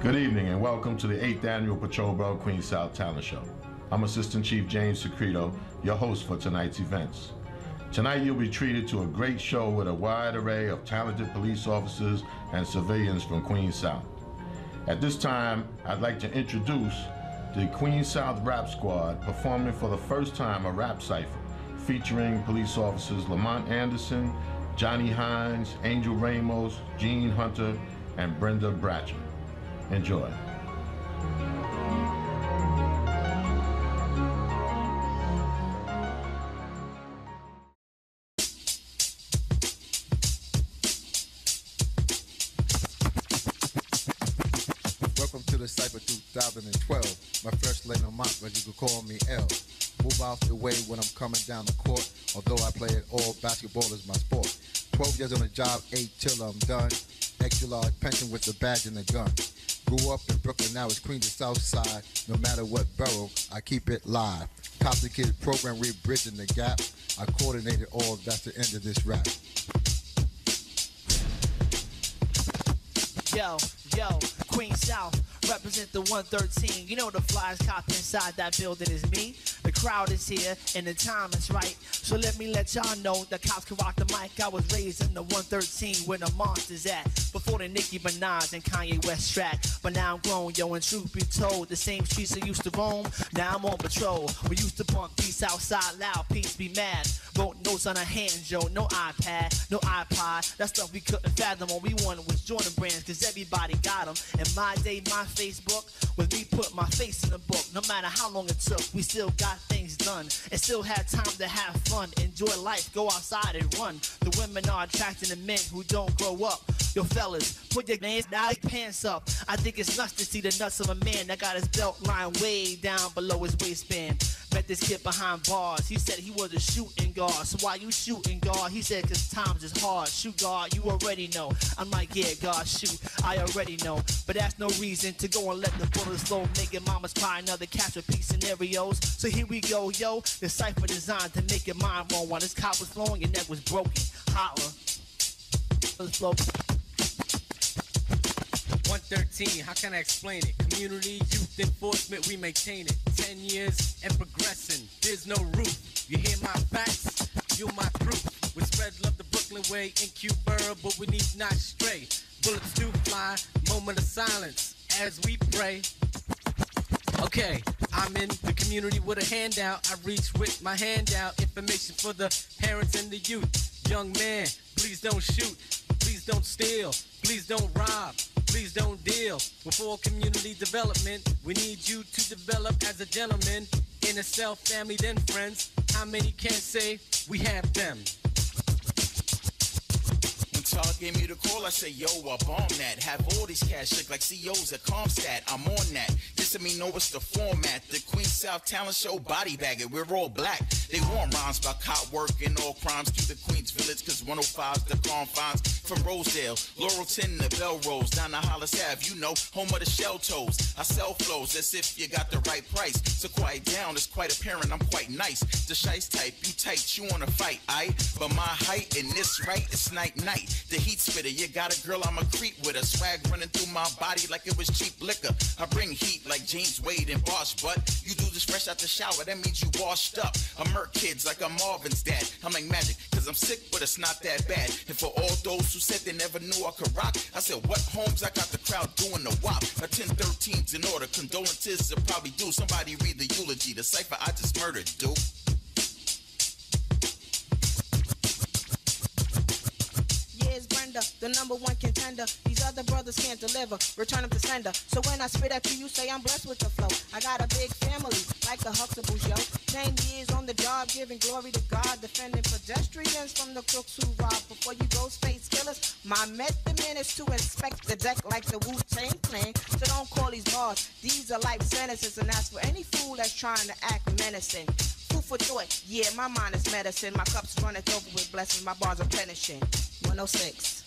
Good evening and welcome to the 8th Annual Patrol Bell Queens South Talent Show. I'm Assistant Chief James Secreto, your host for tonight's events. Tonight you'll be treated to a great show with a wide array of talented police officers and civilians from Queens South. At this time, I'd like to introduce the Queens South Rap Squad performing for the first time a rap cipher featuring police officers Lamont Anderson, Johnny Hines, Angel Ramos, Gene Hunter, and Brenda Bratcher. Enjoy. Welcome to the Cypher 2012. My first name Lamont, but you can call me L. Move out the way when I'm coming down the court, although I play it all, basketball is my sport. 12 years on the job, 8 till I'm done. Extra large pension with the badge and the gun. Grew up in Brooklyn, now it's Queens, the South Side. No matter what borough, I keep it live. Top the Kid program, we're bridging the gap. I coordinated all, that's the end of this rap. Yo, Queens South, represent the 113. You know the flyest cop inside that building is me. The crowd is here and the time is right. So let me let y'all know the cops can rock the mic. I was raised in the 113 where the monsters at. Before the Nicki Minaj and Kanye West track. But now I'm grown, yo, and truth be told, the same streets I used to roam, now I'm on patrol. We used to bump peace outside loud, peace be mad. Wrote notes on our hands, yo, no iPad, no iPod. That stuff we couldn't fathom. All we wanted was Jordan brands, cause everybody got them. In my day, my Facebook was me put my face in the book. No matter how long it took, we still got things done. And still had time to have fun, enjoy life, go outside and run. The women are attracting the men who don't grow up. Yo, fellas, put your pants up. I think it's nuts to see the nuts of a man that got his belt line way down below his waistband. Met this kid behind bars. He said he was a shooting guard. So why you shooting guard? He said cause times is hard. Shoot guard, you already know. I'm like, yeah, God, shoot, I already know. But that's no reason to go and let the bullets flow, making mamas cry another catch a piece scenarios. So here we go, yo. The cipher designed to make your mind moan. While this cop was flowing, your neck was broken. Holla. Let's flow. 113, how can I explain it? Community, youth enforcement, we maintain it. 10 years and progressing, there's no roof. You hear my facts? You're my proof. We spread love the Brooklyn way in Cuba, but we need not stray. Bullets do fly, moment of silence as we pray. Okay, I'm in the community with a handout. I reach with my hand out. Information for the parents and the youth. Young man, please don't shoot. Please don't steal. Please don't rob. Please don't deal with all community development. We need you to develop as a gentleman. In a self, family, then friends. How many can say we have them? When Todd gave me the call, I said, yo, I bomb that. Have all these cats look like CEOs at Comstat. I'm on that. Just to me know what's the format. The Queens South Talent Show body bag it. We're all black. They want rhymes about cop work and all crimes to the Queens Village, cause 105's the confines. From Rosedale, Laurelton to Belrose, down to Hollis Ave, you know, home of the shell toes. I sell flows as if you got the right price. So quiet down, it's quite apparent I'm quite nice. The shice type, you tight, you wanna fight, aight? But my height in this right, it's night. The heat spitter, you got a girl, I'm a creep with her. Swag running through my body like it was cheap liquor. I bring heat like James Wade and Boss, but you do this fresh out the shower, that means you washed up. I murk kids like I'm Marvin's dad. I'm like magic, cause I'm sick, but it's not that bad. And for all those who said they never knew I could rock, I said, what Holmes? I got the crowd doing the wop. A 10-13's in order, condolences are probably due. Somebody read the eulogy, the cipher I just murdered, dude. Here's Brenda, the #1 contender. These other brothers can't deliver, return them to sender. So when I spit at you, you say I'm blessed with the flow. I got a big family, like the Huxtables, yo. 10 years on the job, giving glory to God, defending pedestrians from the crooks who rob. Before you go space killers, my method is to inspect the deck like the Wu-Tang Clan. So don't call these bars, these are life sentences. And that's for any fool that's trying to act menacing. Food for thought, yeah, my mind is medicine. My cups runneth over with blessings, my bars are replenishing. 106.